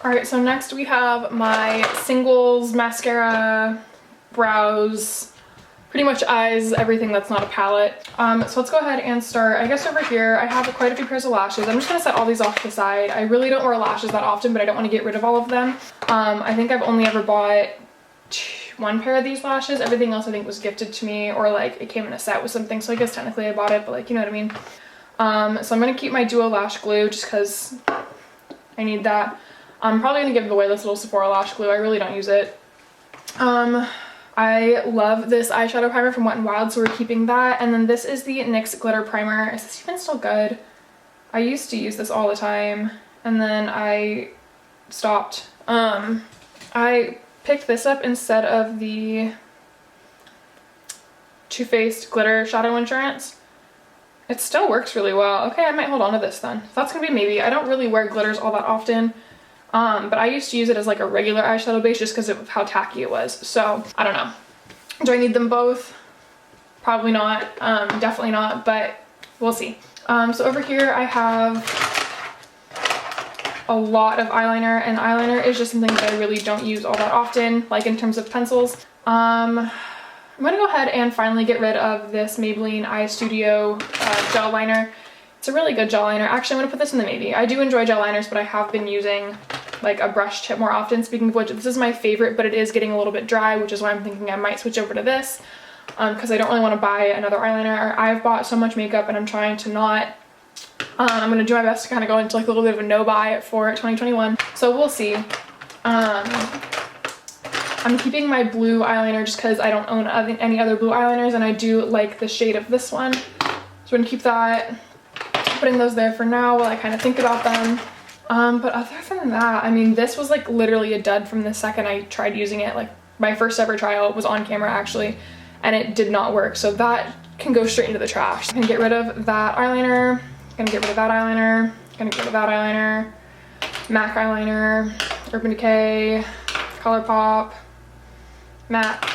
Alright, so next we have my singles, mascara, brows, pretty much eyes, everything that's not a palette. So let's go ahead and start. I guess over here I have quite a few pairs of lashes. I'm just going to set all these off to the side. I really don't wear lashes that often, but I don't want to get rid of all of them. I think I've only ever bought one pair of these lashes. Everything else I think was gifted to me, or like it came in a set with something, so I guess technically I bought it, but like, you know what I mean. So I'm going to keep my Duo Lash Glue just because I need that. I'm probably going to give away this little Sephora Lash Glue. I really don't use it. I love this eyeshadow primer from Wet n Wild, so we're keeping that. And then this is the NYX Glitter Primer. Is this even still good? I used to use this all the time, and then I stopped. I picked this up instead of the Too Faced Glitter Shadow Insurance. It still works really well. Okay, I might hold on to this then. That's gonna be maybe. I don't really wear glitters all that often. But I used to use it as like a regular eyeshadow base just because of how tacky it was. So I don't know. Do I need them both? Probably not. Definitely not, but we'll see. So over here I have a lot of eyeliner, and eyeliner is just something that I really don't use all that often, like in terms of pencils. I'm gonna go ahead and finally get rid of this Maybelline Eye Studio gel liner. It's a really good gel liner. Actually, I'm gonna put this in the maybe. I do enjoy gel liners, but I have been using like a brush tip more often. Speaking of which, this is my favorite, but it is getting a little bit dry, which is why I'm thinking I might switch over to this, because I don't really want to buy another eyeliner. I've bought so much makeup and I'm trying to not. I'm gonna do my best to kind of go into like a little bit of a no buy for 2021. So we'll see. I'm keeping my blue eyeliner just because I don't own any other blue eyeliners, and I do like the shade of this one. So we're gonna keep that. Putting those there for now while I kind of think about them. But other than that, I mean, this was like literally a dud from the second I tried using it. Like my first ever trial was on camera actually, and it did not work. So that can go straight into the trash. I'm gonna get rid of that eyeliner. Gonna get rid of that eyeliner. Gonna get rid of that eyeliner. MAC eyeliner. Urban Decay. ColourPop. Matte.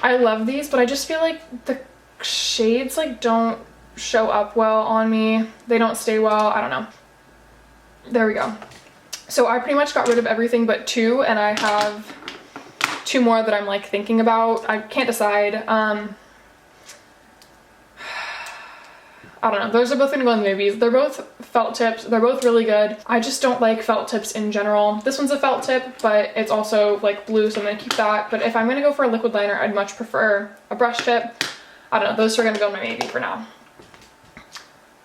I love these, but I just feel like the shades like don't show up well on me. They don't stay well. I don't know. There we go. So I pretty much got rid of everything but two, and I have two more that I'm like thinking about. I can't decide. I don't know. Those are both gonna go in the movies. They're both felt tips. They're both really good. I just don't like felt tips in general. This one's a felt tip, but it's also like blue, so I'm gonna keep that. But if I'm gonna go for a liquid liner, I'd much prefer a brush tip. I don't know. Those two are gonna go in my maybe for now.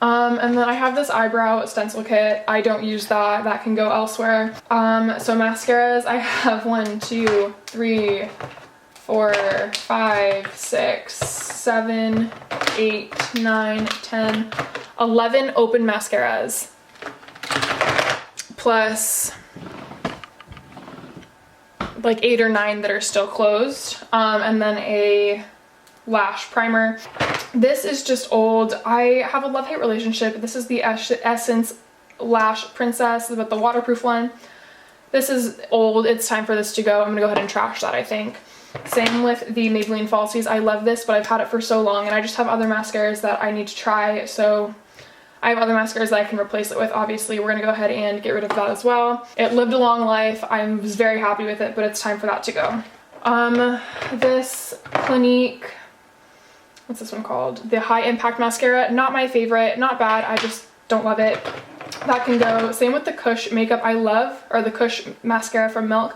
And then I have this eyebrow stencil kit. I don't use that. That can go elsewhere. So mascaras, I have 1, 2, 3, 4, 5, 6, 7, 8, 9, 10, 11 open mascaras. Plus like 8 or 9 that are still closed. And then a lash primer. This is just old. I have a love-hate relationship. This is the Essence Lash Princess, but the waterproof one. This is old. It's time for this to go. I'm gonna go ahead and trash that, I think. Same with the Maybelline Falsies. I love this, but I've had it for so long, and I just have other mascaras that I need to try, so I have other mascaras that I can replace it with. Obviously, we're gonna go ahead and get rid of that as well. It lived a long life. I was very happy with it, but it's time for that to go. This Clinique, what's this one called? The High Impact Mascara. Not my favorite, not bad, I just don't love it. That can go. Same with the Kush makeup. I love, or the Kush mascara from Milk.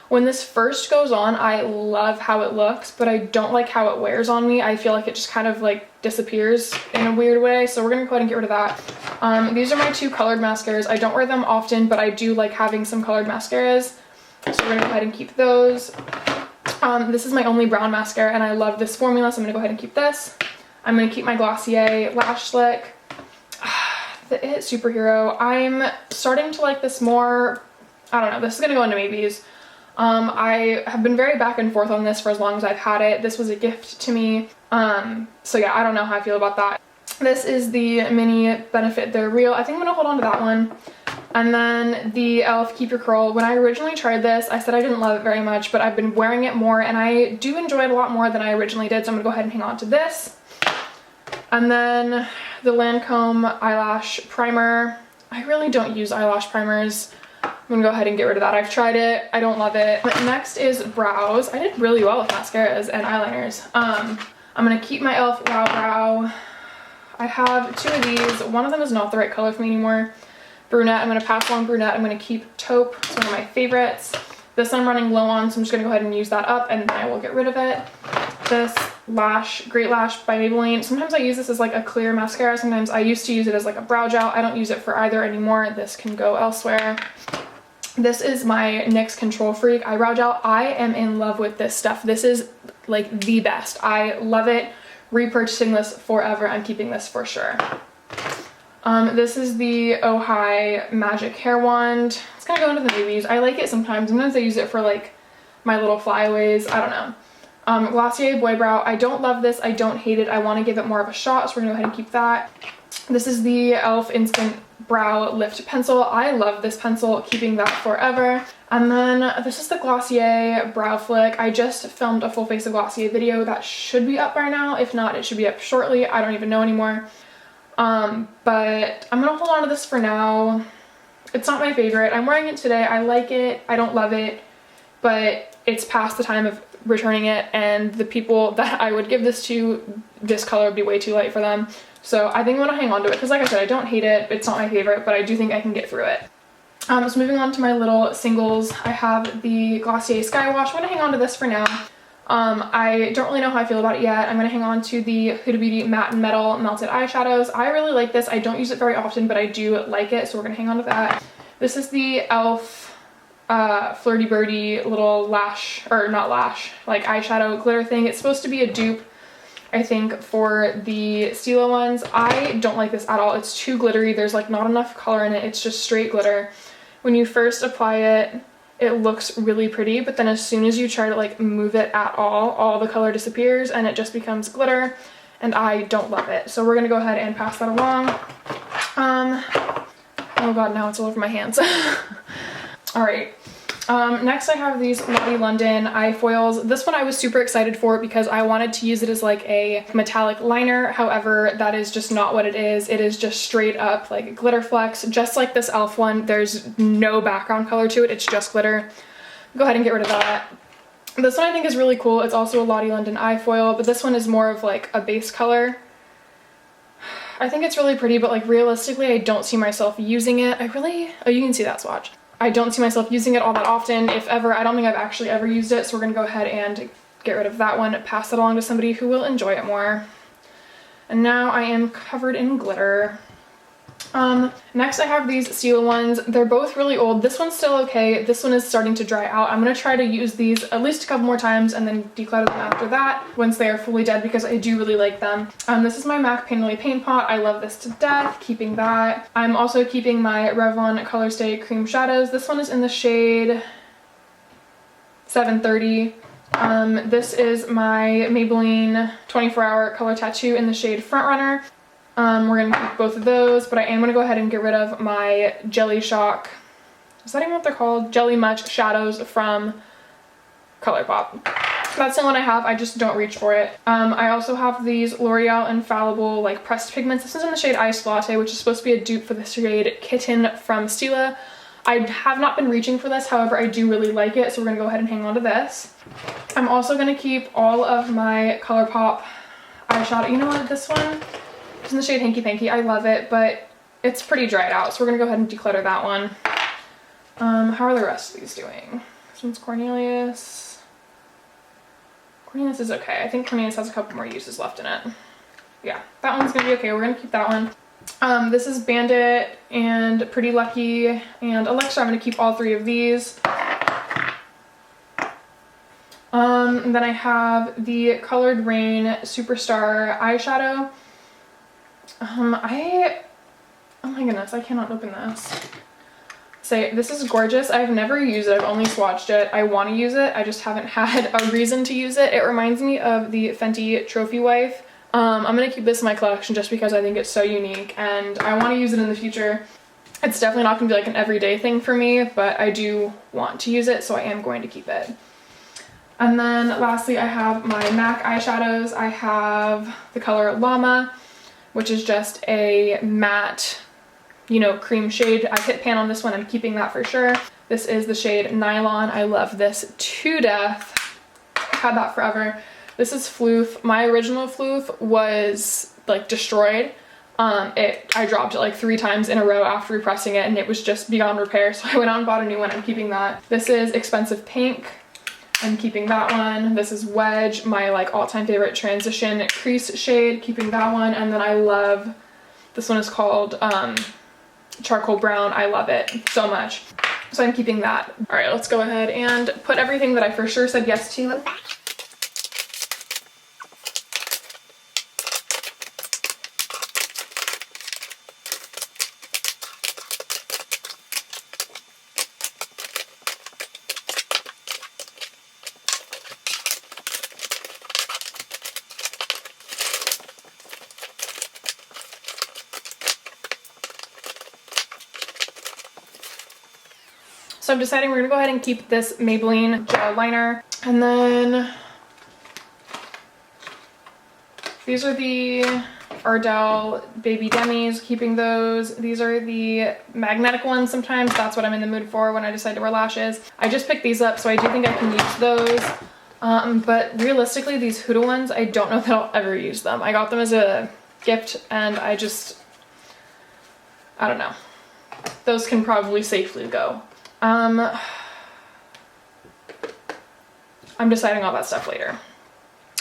When this first goes on, I love how it looks, but I don't like how it wears on me. I feel like it just kind of like disappears in a weird way, so we're gonna go ahead and get rid of that. These are my two colored mascaras. I don't wear them often, but I do like having some colored mascaras, so we're gonna go ahead and keep those. This is my only brown mascara, and I love this formula, so I'm gonna go ahead and keep this. I'm gonna keep my Glossier Lash Slick. The It Superhero. I'm starting to like this more. I don't know. This is gonna go into maybes. I have been very back and forth on this for as long as I've had it. This was a gift to me. So yeah, I don't know how I feel about that. This is the Mini Benefit They're Real. I think I'm gonna hold on to that one. And then the e.l.f. Keep Your Curl. When I originally tried this, I said I didn't love it very much, but I've been wearing it more, and I do enjoy it a lot more than I originally did, so I'm gonna go ahead and hang on to this. And then the Lancome Eyelash Primer. I really don't use eyelash primers. I'm gonna go ahead and get rid of that. I've tried it, I don't love it. But next is brows. I did really well with mascaras and eyeliners. I'm gonna keep my e.l.f. Wow Brow. I have 2 of these. One of them is not the right color for me anymore. Brunette, I'm gonna pass along brunette. I'm gonna keep taupe, it's one of my favorites. This I'm running low on, so I'm just gonna go ahead and use that up and then I will get rid of it. This lash, Great Lash by Maybelline. Sometimes I use this as like a clear mascara. Sometimes I used to use it as like a brow gel. I don't use it for either anymore. This can go elsewhere. This is my NYX Control Freak eyebrow gel. I am in love with this stuff. This is like the best. I love it. Repurchasing this forever. I'm keeping this for sure. This is the Oh Hi Magic Hair Wand. It's gonna go into the newbies. I like it sometimes. Sometimes I use it for like my little flyaways. I don't know. Glossier Boy Brow. I don't love this. I don't hate it. I want to give it more of a shot, so we're gonna go ahead and keep that. This is the e.l.f. Instant Brow Lift Pencil. I love this pencil, keeping that forever. And then this is the Glossier Brow Flick. I just filmed a full face of Glossier video that should be up by now. If not, it should be up shortly. I don't even know anymore. But I'm gonna hold on to this for now. It's not my favorite. I'm wearing it today. I like it. I don't love it, but it's past the time of returning it, and the people that I would give this to, this color would be way too light for them. So I think I'm gonna hang on to it because, like I said, I don't hate it. It's not my favorite, but I do think I can get through it. So moving on to my little singles, I have the Glossier Sky Wash. I'm gonna hang on to this for now. I don't really know how I feel about it yet. I'm gonna hang on to the Huda Beauty Matte and Metal Melted Eyeshadows. I really like this. I don't use it very often, but I do like it, so we're gonna hang on to that. This is the e.l.f. Flirty Birdie little lash, or not lash, like eyeshadow glitter thing. It's supposed to be a dupe, I think, for the Stila ones. I don't like this at all. It's too glittery. There's like not enough color in it. It's just straight glitter. When you first apply it, it looks really pretty, but then as soon as you try to like move it at all the color disappears and it just becomes glitter, and I don't love it. So we're gonna go ahead and pass that along. Oh god, now it's all over my hands. All right. Next I have these Lottie London eye foils. This one I was super excited for because I wanted to use it as like a metallic liner. However, that is just not what it is. It is just straight up like glitter flecks, just like this e.l.f. one. There's no background color to it. It's just glitter. Go ahead and get rid of that. This one I think is really cool. It's also a Lottie London eye foil, but this one is more of like a base color. I think it's really pretty, but like realistically, I don't see myself using it. Oh, you can see that swatch. I don't see myself using it all that often, if ever. I don't think I've actually ever used it, so we're gonna go ahead and get rid of that one, pass it along to somebody who will enjoy it more. And now I am covered in glitter. Next I have these Stila ones. They're both really old. This one's still okay. This one is starting to dry out. I'm gonna try to use these at least a couple more times and then declutter them after that once they are fully dead, because I do really like them. This is my MAC Painterly Paint Pot. I love this to death, keeping that. I'm also keeping my Revlon Color Stay Cream Shadows. This one is in the shade 730. This is my Maybelline 24-Hour Color Tattoo in the shade Front Runner. We're gonna keep both of those, but I am gonna go ahead and get rid of my Jelly Shock, is that even what they're called? Jelly Much shadows from ColourPop. That's the one I have. I just don't reach for it. I also have these L'Oreal Infallible like pressed pigments. This is in the shade Iced Latte, which is supposed to be a dupe for the shade Kitten from Stila. I have not been reaching for this, however, I do really like it, so we're gonna go ahead and hang on to this. I'm also gonna keep all of my ColourPop eyeshadow. You know what, this one? It's in the shade Hanky Panky. I love it, but it's pretty dried out, so we're gonna go ahead and declutter that one. How are the rest of these doing? This one's Cornelius. Cornelius is okay. I think Cornelius has a couple more uses left in it. Yeah, that one's gonna be okay. We're gonna keep that one. This is Bandit and Pretty Lucky and Alexa. I'm gonna keep all 3 of these. And then I have the Colored Rain Superstar eyeshadow. Oh my goodness, I cannot open this. This is gorgeous. I've never used it. I've only swatched it. I want to use it. I just haven't had a reason to use it. It reminds me of the Fenty Trophy Wife. I'm gonna keep this in my collection just because I think it's so unique and I want to use it in the future. It's definitely not gonna be like an everyday thing for me, but I do want to use it, so I am going to keep it. And then lastly, I have my MAC eyeshadows. I have the color Llama, which is just a matte, you know, cream shade. I hit pan on this one. I'm keeping that for sure. This is the shade Nylon. I love this to death. I've had that forever. This is Floof. My original Floof was like destroyed. I dropped it like 3 times in a row after repressing it and it was just beyond repair, so I went out and bought a new one. I'm keeping that. This is Expensive Pink. I'm keeping that one. This is Wedge, my like all-time favorite transition crease shade, keeping that one. And then I love, this one is called Charcoal Brown. I love it so much, so I'm keeping that. All right, let's go ahead and put everything that I for sure said yes to. So I'm deciding we're gonna go ahead and keep this Maybelline gel liner. And then these are the Ardell Baby Demis, keeping those. These are the magnetic ones sometimes. That's what I'm in the mood for when I decide to wear lashes. I just picked these up, so I do think I can use those. But realistically, these Huda ones, I don't know that I'll ever use them. I got them as a gift and I don't know. Those can probably safely go. I'm deciding all that stuff later.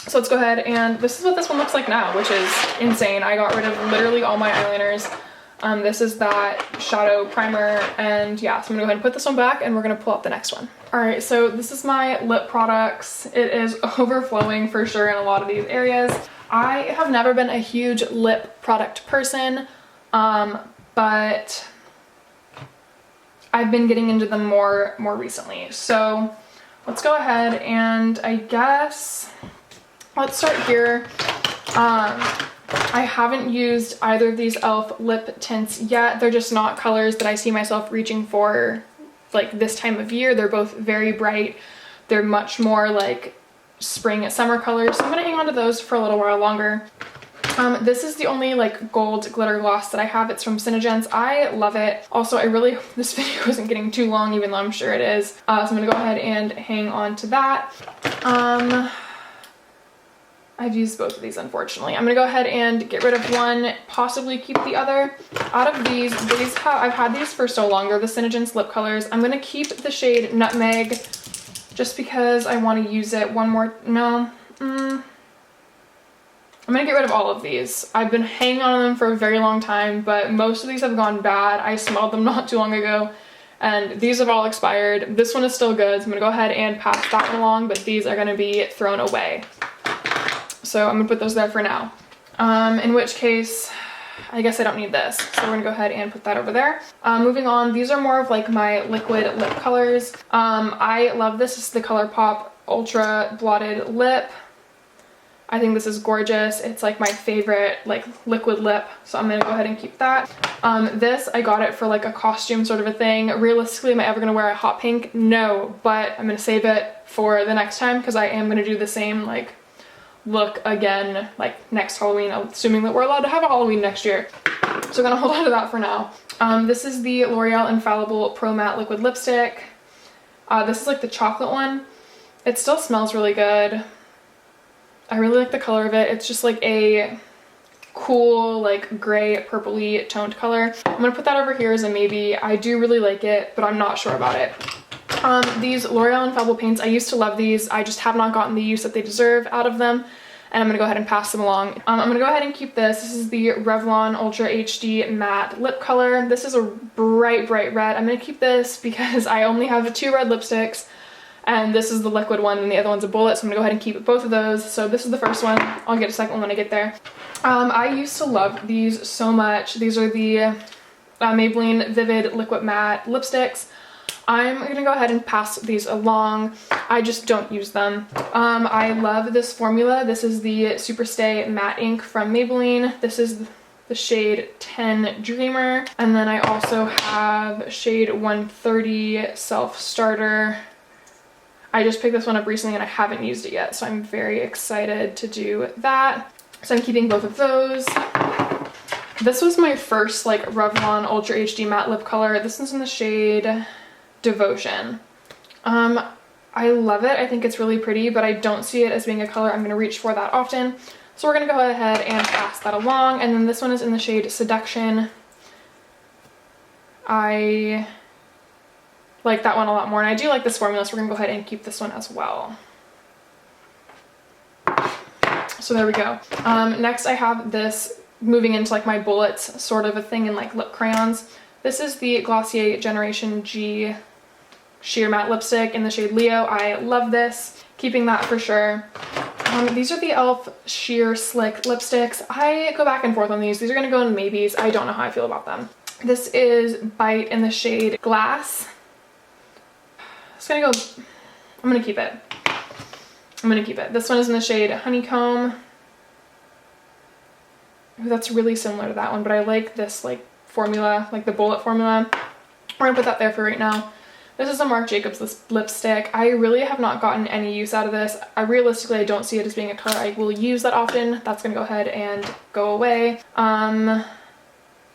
So let's go ahead, and this is what this one looks like now, which is insane. I got rid of literally all my eyeliners. This is that shadow primer, and yeah, so I'm gonna go ahead and put this one back and we're gonna pull out the next one. All right, so this is my lip products. It is overflowing for sure in a lot of these areas. I have never been a huge lip product person, but I've been getting into them more recently. So let's go ahead and I guess let's start here. I haven't used either of these e.l.f. lip tints yet. They're just not colors that I see myself reaching for like this time of year. They're both very bright. They're much more like spring and summer colors. So I'm gonna hang on to those for a little while longer. This is the only like gold glitter gloss that I have. It's from Cinegen's. I love it. Also, this video isn't getting too long, even though I'm sure it is. So I'm gonna go ahead and hang on to that. I've used both of these, unfortunately. I'm gonna go ahead and get rid of one, possibly keep the other. Out of these I've had these for so long. They're the Cinegen's lip colors. I'm gonna keep the shade Nutmeg just because I want to use it one more. I'm gonna get rid of all of these. I've been hanging on them for a very long time, but most of these have gone bad. I smelled them not too long ago, and these have all expired. This one is still good, so I'm gonna go ahead and pass that one along, but these are gonna be thrown away. So I'm gonna put those there for now. In which case, I guess I don't need this. So we're gonna go ahead and put that over there. Moving on, these are more of like my liquid lip colors. I love this. This is the ColourPop Ultra Blotted Lip. I think this is gorgeous. It's like my favorite like liquid lip, so I'm gonna go ahead and keep that. This, I got it for like a costume sort of a thing. Realistically, am I ever gonna wear a hot pink? No, but I'm gonna save it for the next time because I am gonna do the same like look again like next Halloween, assuming that we're allowed to have a Halloween next year. So I'm gonna hold on to that for now. This is the L'Oreal Infallible Pro Matte Liquid Lipstick. This is like the chocolate one. It still smells really good. I really like the color of it. It's just like a cool like gray purpley toned color. I'm gonna put that over here as a maybe. I do really like it, but I'm not sure about it. These L'Oreal Infallible paints, I used to love these. I just have not gotten the use that they deserve out of them, and I'm gonna go ahead and pass them along. I'm gonna go ahead and keep this. This is the Revlon Ultra HD Matte Lip Color. This is a bright red. I'm gonna keep this because I only have 2 red lipsticks, and this is the liquid one and the other one's a bullet, so I'm gonna go ahead and keep both of those. So this is the first one. I'll get a second one when I get there. I used to love these so much. These are the Maybelline Vivid Liquid Matte lipsticks. I'm gonna go ahead and pass these along. I just don't use them. I love this formula. This is the Superstay Matte Ink from Maybelline. This is the shade 10 Dreamer. And then I also have shade 130 Self Starter. I just picked this one up recently and I haven't used it yet, so I'm very excited to do that. So I'm keeping both of those. This was my first like Revlon Ultra HD Matte Lip Color. This one's in the shade Devotion. I love it. I think it's really pretty, but I don't see it as being a color I'm going to reach for that often. So we're going to go ahead and pass that along. And then this one is in the shade Seduction. I like that one a lot more, and I do like this formula, so we're going to go ahead and keep this one as well. So there we go. Next I have this moving into like my bullets sort of a thing in like lip crayons. This is the Glossier Generation G sheer matte lipstick in the shade Leo. I love this. Keeping that for sure. These are the e.l.f. sheer slick lipsticks. I go back and forth on these. These are going to go in maybes. I don't know how I feel about them. This is Bite in the shade Glass. It's gonna go, I'm gonna keep it. I'm gonna keep it. This one is in the shade Honeycomb. Ooh, that's really similar to that one, but I like this like formula, like the bullet formula. We're gonna put that there for right now. This is a Marc Jacobs lipstick. I really have not gotten any use out of this. Realistically, I don't see it as being a color I will use that often. That's gonna go ahead and go away.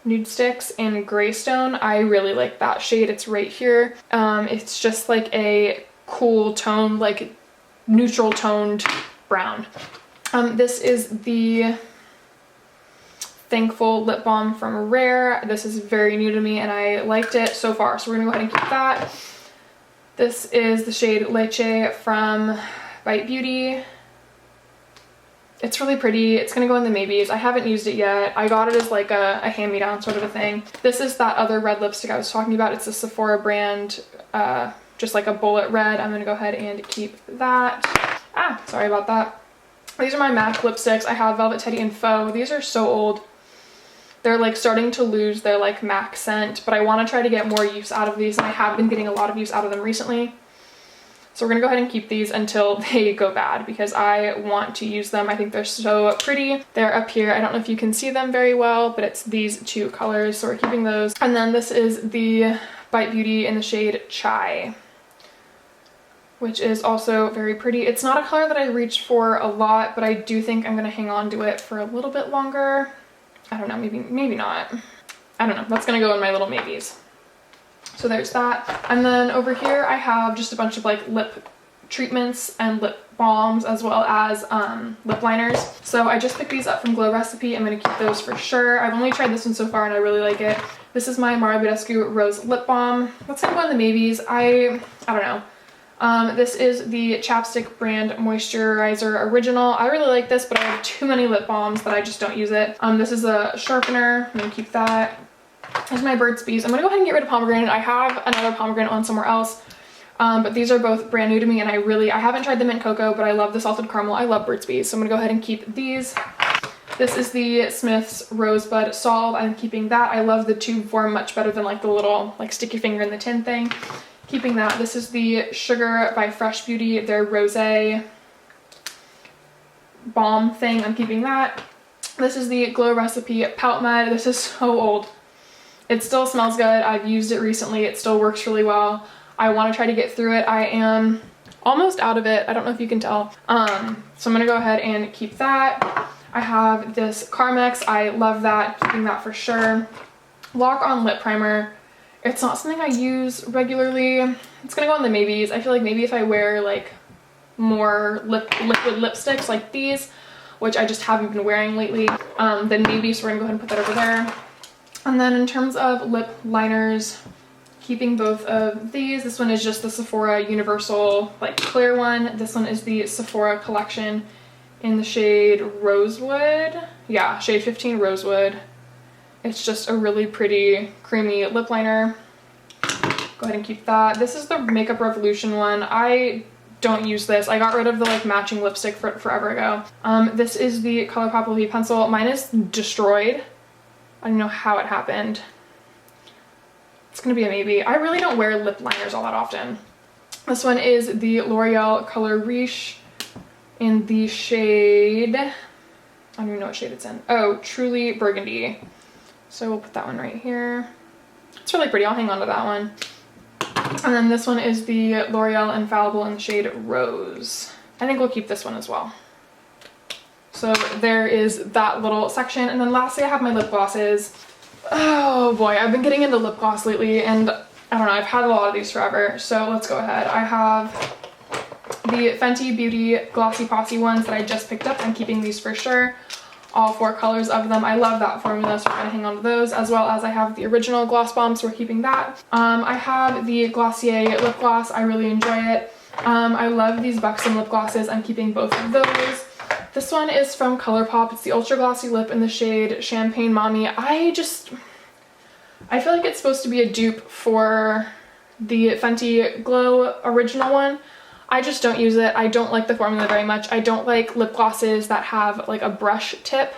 Nude Sticks in Greystone. I really like that shade. It's right here. It's just like a cool tone, like neutral toned brown. This is the Thankful lip balm from Rare. This is very new to me and I liked it so far, so we're gonna go ahead and keep that. This is the shade Leche from Bite Beauty. It's really pretty. It's gonna go in the maybes. I haven't used it yet. I got it as like a hand-me-down sort of a thing. This is that other red lipstick I was talking about. It's a Sephora brand, just like a bullet red. I'm gonna go ahead and keep that. Sorry about that. These are my MAC lipsticks. I have Velvet Teddy and Faux. These are so old. They're like starting to lose their like MAC scent, but I want to try to get more use out of these, and I have been getting a lot of use out of them recently. So we're gonna go ahead and keep these until they go bad because I want to use them. I think they're so pretty. They're up here. I don't know if you can see them very well, but it's these two colors, so we're keeping those. And then this is the Bite Beauty in the shade Chai, which is also very pretty. It's not a color that I reach for a lot, but I do think I'm gonna hang on to it for a little bit longer. I don't know, maybe not. I don't know. That's gonna go in my little maybes. So there's that. And then over here I have just a bunch of like lip treatments and lip balms as well as lip liners. So I just picked these up from Glow Recipe. I'm going to keep those for sure. I've only tried this one so far and I really like it. This is my Mara Badescu Rose Lip Balm. That's going to go in the maybes. I don't know. This is the Chapstick brand Moisturizer Original. I really like this, but I have too many lip balms that I just don't use it. This is a sharpener. I'm going to keep that. Here's my Burt's Bees. I'm gonna go ahead and get rid of pomegranate. I have another pomegranate one somewhere else, but these are both brand new to me and I haven't tried the mint cocoa, but I love the salted caramel. I love Burt's Bees, so I'm gonna go ahead and keep these. This is the Smith's Rosebud Solve. I'm keeping that. I love the tube form much better than like the little like stick your finger in the tin thing. Keeping that. This is the Sugar by Fresh Beauty, their Rosé balm thing. I'm keeping that. This is the Glow Recipe Pout Med. This is so old. It still smells good. I've used it recently. It still works really well. I want to try to get through it. I am almost out of it. I don't know if you can tell. So I'm going to go ahead and keep that. I have this Carmex. I love that. Keeping that for sure. Lock On Lip Primer. It's not something I use regularly. It's going to go in the maybes. I feel like maybe if I wear like more liquid lipsticks like these, which I just haven't been wearing lately, then maybe, so we're going to go ahead and put that over there. And then in terms of lip liners, keeping both of these. This one is just the Sephora Universal like clear one. This one is the Sephora Collection in the shade Rosewood. Yeah, shade 15 Rosewood. It's just a really pretty creamy lip liner. Go ahead and keep that. This is the Makeup Revolution one. I don't use this. I got rid of the like matching lipstick forever ago. This is the ColourPop Lippy pencil. Mine is destroyed. I don't know how it happened. It's gonna be a maybe. I really don't wear lip liners all that often. This one is the L'Oreal Color Riche in the shade, I don't even know what shade it's in. Oh, Truly Burgundy. So we'll put that one right here. It's really pretty. I'll hang on to that one. And then this one is the L'Oreal Infallible in the shade Rose. I think we'll keep this one as well. So there is that little section. And then lastly, I have my lip glosses. Oh boy, I've been getting into lip gloss lately and I don't know, I've had a lot of these forever, so let's go ahead. I have the Fenty Beauty Glossy Posse ones that I just picked up. I'm keeping these for sure. All 4 colors of them. I love that formula, so we're gonna hang on to those, as well as I have the original gloss bomb, so we're keeping that. I have the Glossier lip gloss. I really enjoy it. I love these Buxom lip glosses. I'm keeping both of those. This one is from ColourPop. It's the Ultra Glossy Lip in the shade Champagne Mommy. I feel like it's supposed to be a dupe for the Fenty Glow original one. I just don't use it. I don't like the formula very much. I don't like lip glosses that have like a brush tip,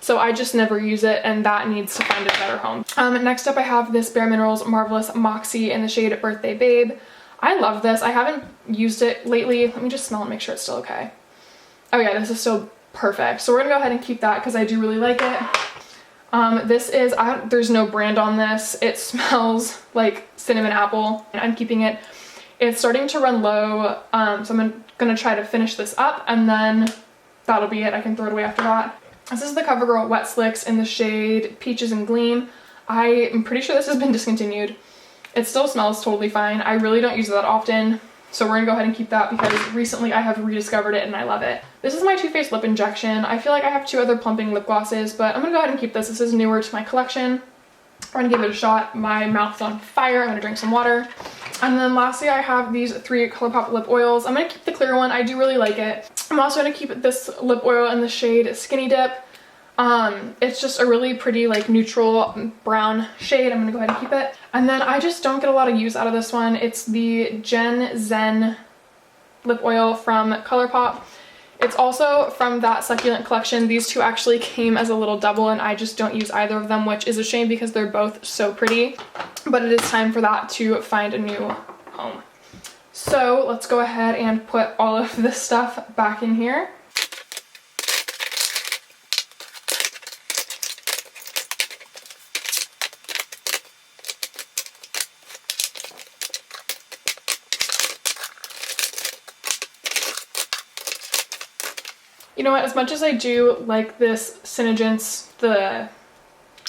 so I just never use it, and that needs to find a better home. Next up I have this Bare Minerals Marvelous Moxie in the shade Birthday Babe. I love this. I haven't used it lately. Let me just smell and make sure it's still okay. Oh yeah, this is still perfect. So we're gonna go ahead and keep that because I do really like it. This is, there's no brand on this. It smells like cinnamon apple, and I'm keeping it. It's starting to run low, so I'm gonna try to finish this up, and then that'll be it. I can throw it away after that. This is the CoverGirl Wet Slicks in the shade Peaches and Gleam. I am pretty sure this has been discontinued. It still smells totally fine. I really don't use it that often, so we're gonna go ahead and keep that because recently I have rediscovered it and I love it. This is my Too Faced Lip Injection. I feel like I have 2 other plumping lip glosses, but I'm gonna go ahead and keep this. This is newer to my collection. We're gonna give it a shot. My mouth's on fire. I'm gonna drink some water. And then lastly, I have these 3 ColourPop lip oils. I'm gonna keep the clear one. I do really like it. I'm also gonna keep this lip oil in the shade Skinny Dip. It's just a really pretty like neutral brown shade. I'm gonna go ahead and keep it. And then I just don't get a lot of use out of this one. It's the Gen Zen lip oil from ColourPop. It's also from that Succulent collection. These 2 actually came as a little double, and I just don't use either of them, which is a shame because they're both so pretty. But it is time for that to find a new home. So let's go ahead and put all of this stuff back in here. You know what, as much as I do like this Synagence, the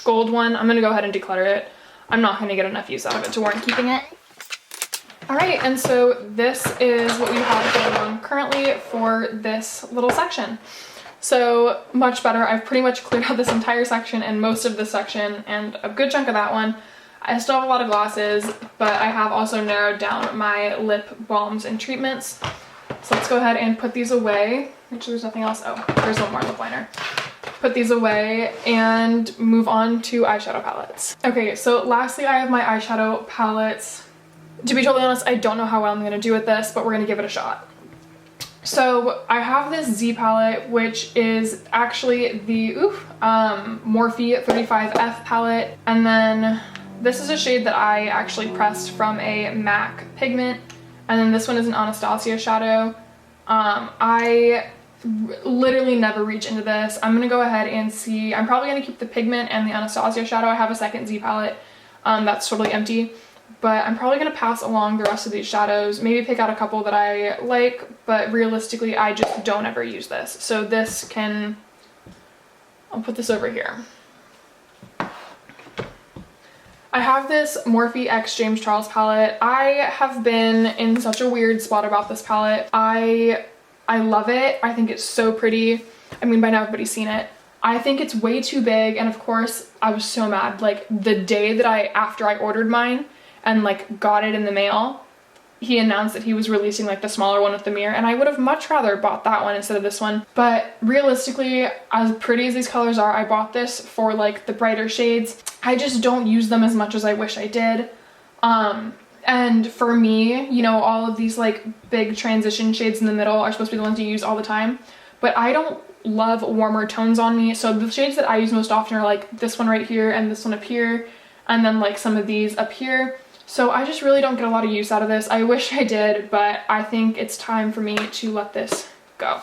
gold one, I'm gonna go ahead and declutter it. I'm not gonna get enough use out of it to warrant keeping it. All right, and so this is what we have going on currently for this little section. So much better. I've pretty much cleared out this entire section and most of this section and a good chunk of that one. I still have a lot of glosses, but I have also narrowed down my lip balms and treatments. So let's go ahead and put these away. Make sure there's nothing else. Oh, there's one more lip liner. Put these away and move on to eyeshadow palettes. Okay, so lastly I have my eyeshadow palettes. To be totally honest, I don't know how well I'm gonna do with this, but we're gonna give it a shot. So I have this Z palette, which is actually the Morphe 35F palette. And then this is a shade that I actually pressed from a MAC pigment. And then this one is an Anastasia shadow. I literally never reach into this. I'm gonna go ahead and see. I'm probably gonna keep the pigment and the Anastasia shadow. I have a second Z palette that's totally empty, but I'm probably gonna pass along the rest of these shadows, maybe pick out a couple that I like, but realistically I just don't ever use this. So this can, I'll put this over here. I have this Morphe X James Charles palette. I have been in such a weird spot about this palette. I love it. I think it's so pretty. I mean, by now everybody's seen it. I think it's way too big, and of course I was so mad. Like the day that after I ordered mine and like got it in the mail, he announced that he was releasing like the smaller one with the mirror, and I would have much rather bought that one instead of this one. But realistically, as pretty as these colors are, I bought this for like the brighter shades. I just don't use them as much as I wish I did. And for me, you know, all of these like big transition shades in the middle are supposed to be the ones you use all the time, but I don't love warmer tones on me. So the shades that I use most often are like this one right here and this one up here, and then like some of these up here. So I just really don't get a lot of use out of this. I wish I did, but I think it's time for me to let this go.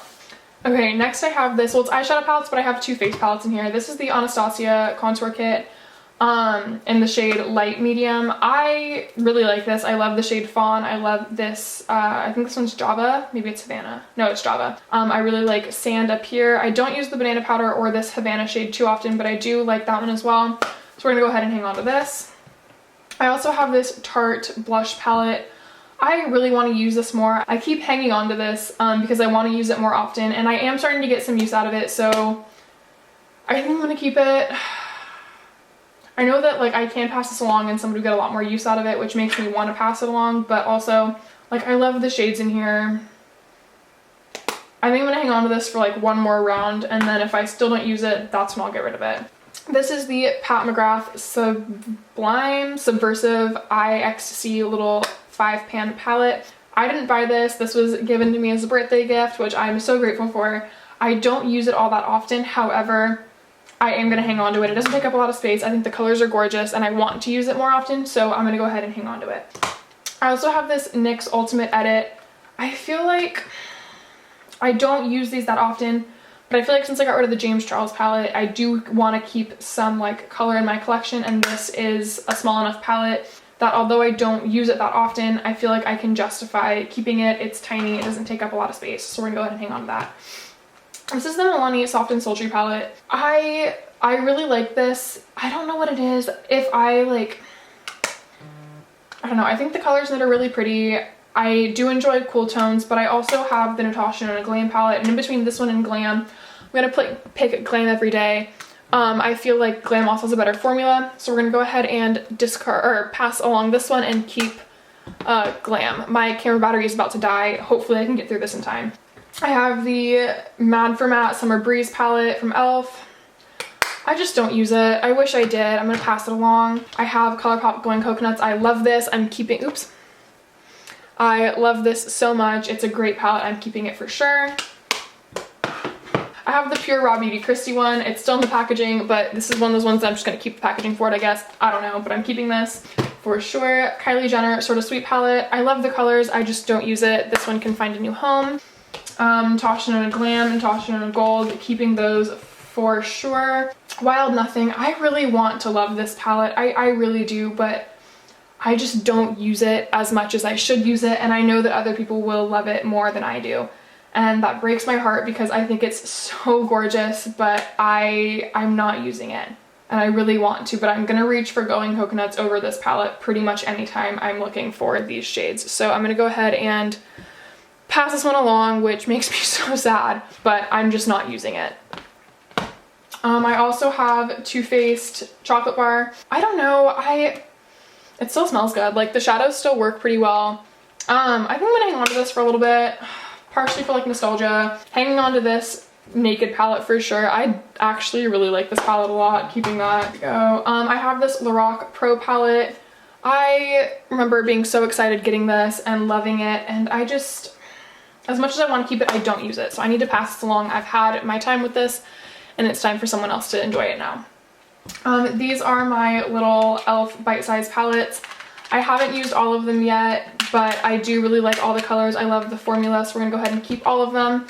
Okay, next I have this. Well, it's eyeshadow palettes, but I have 2 face palettes in here. This is the Anastasia contour kit in the shade Light Medium. I really like this. I love the shade Fawn. I love this, I think this one's Java. Maybe it's Havana. No, it's Java. I really like Sand up here. I don't use the banana powder or this Havana shade too often, but I do like that one as well. So we're gonna go ahead and hang on to this. I also have this Tarte blush palette. I really want to use this more. I keep hanging on to this because I want to use it more often, and I am starting to get some use out of it, so I think I'm going to keep it. I know that like I can pass this along and somebody will get a lot more use out of it, which makes me want to pass it along, but also like I love the shades in here. I think I'm going to hang on to this for like one more round, and then if I still don't use it, that's when I'll get rid of it. This is the Pat McGrath Sublime Subversive Eye Ecstasy little 5-pan palette. I didn't buy this. This was given to me as a birthday gift, which I'm so grateful for. I don't use it all that often. However, I am going to hang on to it. It doesn't take up a lot of space. I think the colors are gorgeous and I want to use it more often, so I'm going to go ahead and hang on to it. I also have this NYX Ultimate Edit. I feel like I don't use these that often, but I feel like since I got rid of the James Charles palette, I do want to keep some like color in my collection, and this is a small enough palette that although I don't use it that often, I feel like I can justify keeping it. It's tiny, it doesn't take up a lot of space, so we're gonna go ahead and hang on to that. This is the Milani Soft and Sultry palette. I really like this. I don't know what it is. I don't know, I think the colors in it are really pretty. I do enjoy cool tones, but I also have the Natasha Denona Glam palette, and in between this one and Glam, I'm gonna pick Glam every day. I feel like Glam also has a better formula, so we're gonna go ahead and discard or pass along this one and keep Glam. My camera battery is about to die. Hopefully I can get through this in time. I have the Mad for Matte Summer Breeze palette from e.l.f. I just don't use it. I wish I did. I'm gonna pass it along. I have ColourPop Glowing Coconuts. I love this. I love this so much. It's a great palette. I'm keeping it for sure. I have the Pure Raw Beauty Christy one. It's still in the packaging, but this is one of those ones that I'm just going to keep the packaging for it, I guess. I don't know, but I'm keeping this for sure. Kylie Jenner Sort of Sweet palette. I love the colors. I just don't use it. This one can find a new home. Natasha Denona Glam and Natasha Denona Gold. Keeping those for sure. Wild Nothing. I really want to love this palette. I really do, but I just don't use it as much as I should use it, and I know that other people will love it more than I do. And that breaks my heart because I think it's so gorgeous, but I'm not using it. And I really want to, but I'm gonna reach for Glowing Coconuts over this palette pretty much anytime I'm looking for these shades. So I'm gonna go ahead and pass this one along, which makes me so sad, but I'm just not using it. I also have Too Faced Chocolate Bar. I don't know, it still smells good. Like the shadows still work pretty well. I think I'm gonna hang on to this for a little bit, partially for like nostalgia. Hanging on to this Naked palette for sure. I actually really like this palette a lot. Keeping that go. I have this Lorac Pro palette. I remember being so excited getting this and loving it, and I just, as much as I want to keep it, I don't use it. So I need to pass this along. I've had my time with this, and it's time for someone else to enjoy it now. These are my little e.l.f. bite-sized palettes. I haven't used all of them yet, but I do really like all the colors. I love the formula, so we're gonna go ahead and keep all of them.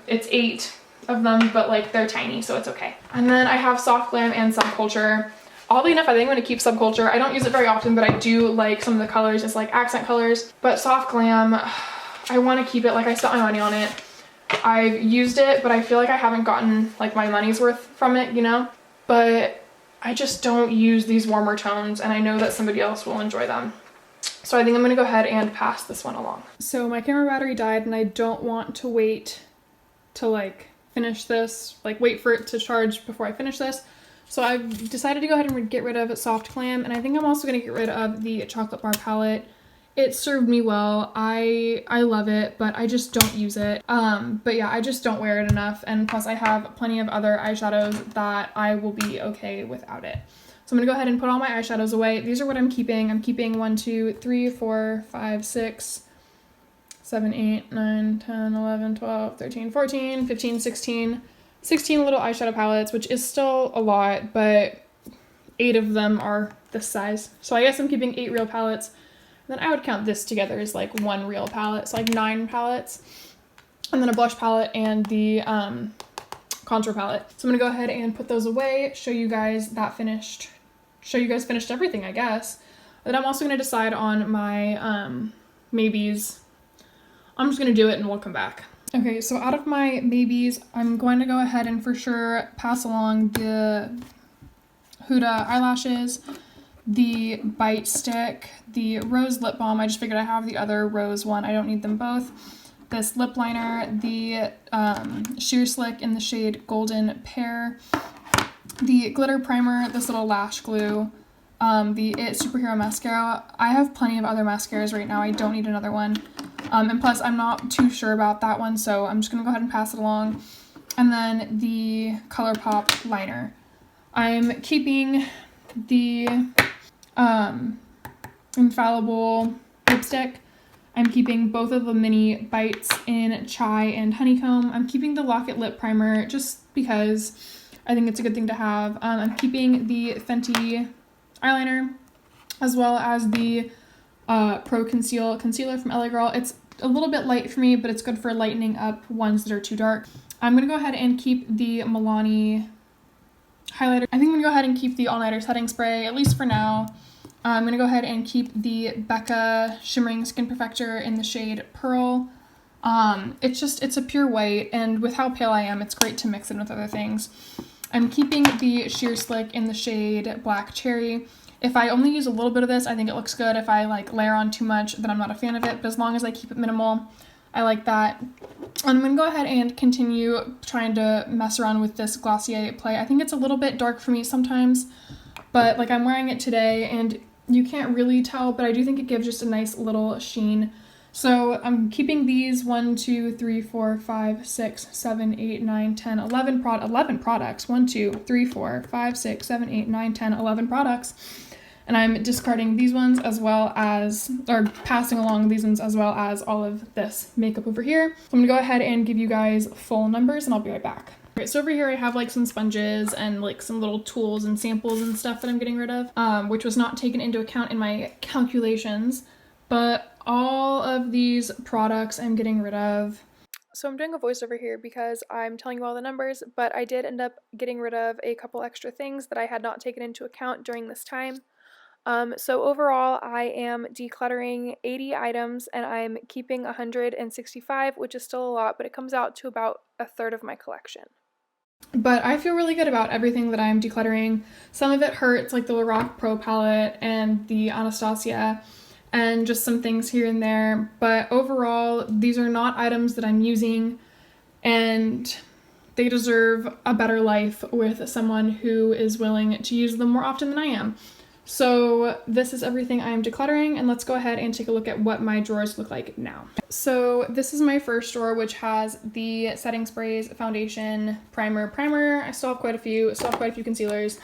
It's 8 of them, but like they're tiny, so it's okay. And then I have Soft Glam and Subculture. Oddly enough, I think I'm gonna keep Subculture. I don't use it very often, but I do like some of the colors. It's like accent colors. But Soft Glam, I wanna keep it. Like I spent my money on it. I've used it, but I feel like I haven't gotten like my money's worth from it, you know? But I just don't use these warmer tones, and I know that somebody else will enjoy them. So I think I'm gonna go ahead and pass this one along. So my camera battery died, and I don't want to wait to like finish this, like wait for it to charge before I finish this. So I've decided to go ahead and get rid of Soft Glam, and I think I'm also gonna get rid of the Chocolate Bar palette. It served me well. I love it, but I just don't use it. But yeah, I just don't wear it enough. And plus I have plenty of other eyeshadows that I will be okay without it. So I'm gonna go ahead and put all my eyeshadows away. These are what I'm keeping. I'm keeping 1, 2, 3, 4, 5, 6, 7, 8, 9, 10, 11, 12, 13, 14, 15, 16 little eyeshadow palettes, which is still a lot, but 8 of them are this size. So I guess I'm keeping 8 real palettes. Then I would count this together as like 1 real palette, so like 9 palettes. And then a blush palette and the contour palette. So I'm gonna go ahead and put those away, show you guys finished everything, I guess. Then I'm also gonna decide on my maybes. I'm just gonna do it and we'll come back. Okay, so out of my maybes, I'm going to go ahead and for sure pass along the Huda eyelashes, the Bite Stick, the Rose Lip Balm. I just figured I have the other rose one. I don't need them both. This lip liner, the Sheer Slick in the shade Golden Pear, the glitter primer, this little lash glue, the It Superhero Mascara. I have plenty of other mascaras right now. I don't need another one. And plus, I'm not too sure about that one, so I'm just going to go ahead and pass it along. And then the ColourPop liner. I'm keeping the Infallible lipstick. I'm keeping both of the mini bites in Chai and Honeycomb. I'm keeping the Lock-It Lip Primer just because I think it's a good thing to have. I'm keeping the Fenty eyeliner as well as the Pro Concealer from LA Girl. It's a little bit light for me, but it's good for lightening up ones that are too dark. I'm going to go ahead and keep the Milani highlighter. I think I'm going to go ahead and keep the All Nighter setting spray, at least for now. I'm going to go ahead and keep the Becca Shimmering Skin Perfector in the shade Pearl. It's a pure white, and with how pale I am, it's great to mix in with other things. I'm keeping the Sheer Slick in the shade Black Cherry. If I only use a little bit of this, I think it looks good. If I like layer on too much, then I'm not a fan of it, but as long as I keep it minimal, I like that. I'm going to go ahead and continue trying to mess around with this Glossier Play. I think it's a little bit dark for me sometimes, but like I'm wearing it today and you can't really tell, but I do think it gives just a nice little sheen. So I'm keeping these 1, 2, 3, 4, 5, 6, 7, 8, 9, 10, 11 products. 1, 2, 3, 4, 5, 6, 7, 8, 9, 10, 11 products. And I'm discarding these ones as well as, or passing along these ones as well as all of this makeup over here. So I'm gonna go ahead and give you guys full numbers and I'll be right back. Okay, so over here I have like some sponges and like some little tools and samples and stuff that I'm getting rid of, which was not taken into account in my calculations, but all of these products I'm getting rid of. So I'm doing a voiceover here because I'm telling you all the numbers, but I did end up getting rid of a couple extra things that I had not taken into account during this time. So overall, I am decluttering 80 items and I'm keeping 165, which is still a lot, but it comes out to about a third of my collection. But I feel really good about everything that I'm decluttering. Some of it hurts, like the Lorac Pro palette and the Anastasia, and just some things here and there. But overall, these are not items that I'm using, and they deserve a better life with someone who is willing to use them more often than I am. So this is everything I am decluttering, and let's go ahead and take a look at what my drawers look like now. So this is my first drawer, which has the setting sprays, foundation, primer. I still have quite a few, concealers.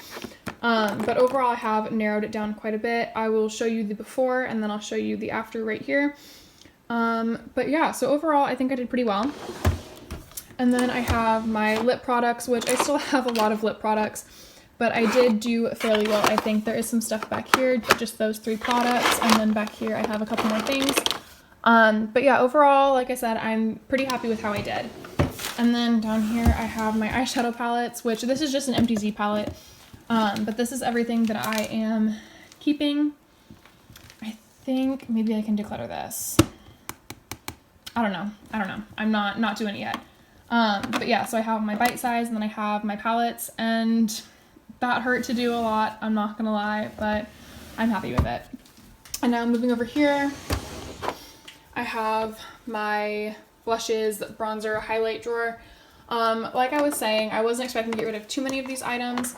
But overall I have narrowed it down quite a bit. I will show you the before and then I'll show you the after right here. But yeah, so overall I think I did pretty well. And then I have my lip products, which I still have a lot of lip products, but I did do fairly well. I think there is some stuff back here, just those 3 products, and then back here I have a couple more things. But yeah, overall, like I said, I'm pretty happy with how I did. And then down here I have my eyeshadow palettes, which this is just an MTZ palette, but this is everything that I am keeping. I think maybe I can declutter this. I don't know. I'm not doing it yet. But yeah, so I have my bite size and then I have my palettes, and that hurt to do a lot, I'm not gonna lie, but I'm happy with it. And now moving over here, I have my blushes, bronzer, highlight drawer. Like I was saying, I wasn't expecting to get rid of too many of these items,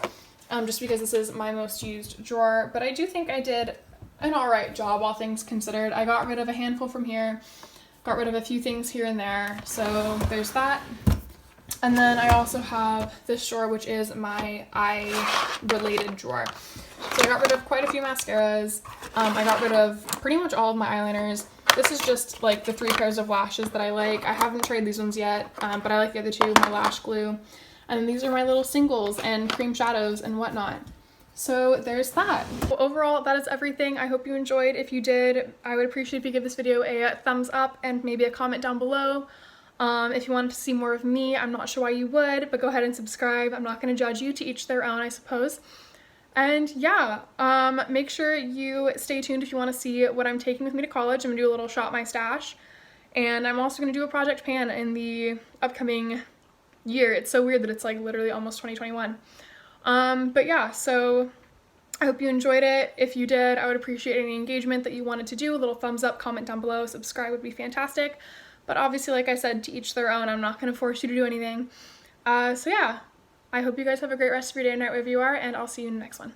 just because this is my most used drawer, but I do think I did an alright job, all things considered. I got rid of a handful from here, got rid of a few things here and there, so there's that. And then I also have this drawer, which is my eye-related drawer. So I got rid of quite a few mascaras. I got rid of pretty much all of my eyeliners. This is just like the 3 pairs of lashes that I like. I haven't tried these ones yet, but I like the other 2, my lash glue. And then these are my little singles and cream shadows and whatnot. So there's that. Well, overall, that is everything. I hope you enjoyed. If you did, I would appreciate if you give this video a thumbs up and maybe a comment down below. If you wanted to see more of me, I'm not sure why you would, but go ahead and subscribe. I'm not going to judge you, to each their own, I suppose. And yeah, make sure you stay tuned if you want to see what I'm taking with me to college. I'm going to do a little shop my stash. And I'm also going to do a project pan in the upcoming year. It's so weird that it's like literally almost 2021. But yeah, so I hope you enjoyed it. If you did, I would appreciate any engagement that you wanted to do. A little thumbs up, comment down below, subscribe would be fantastic. But obviously, like I said, to each their own. I'm not going to force you to do anything. So yeah, I hope you guys have a great rest of your day and night wherever you are, and I'll see you in the next one.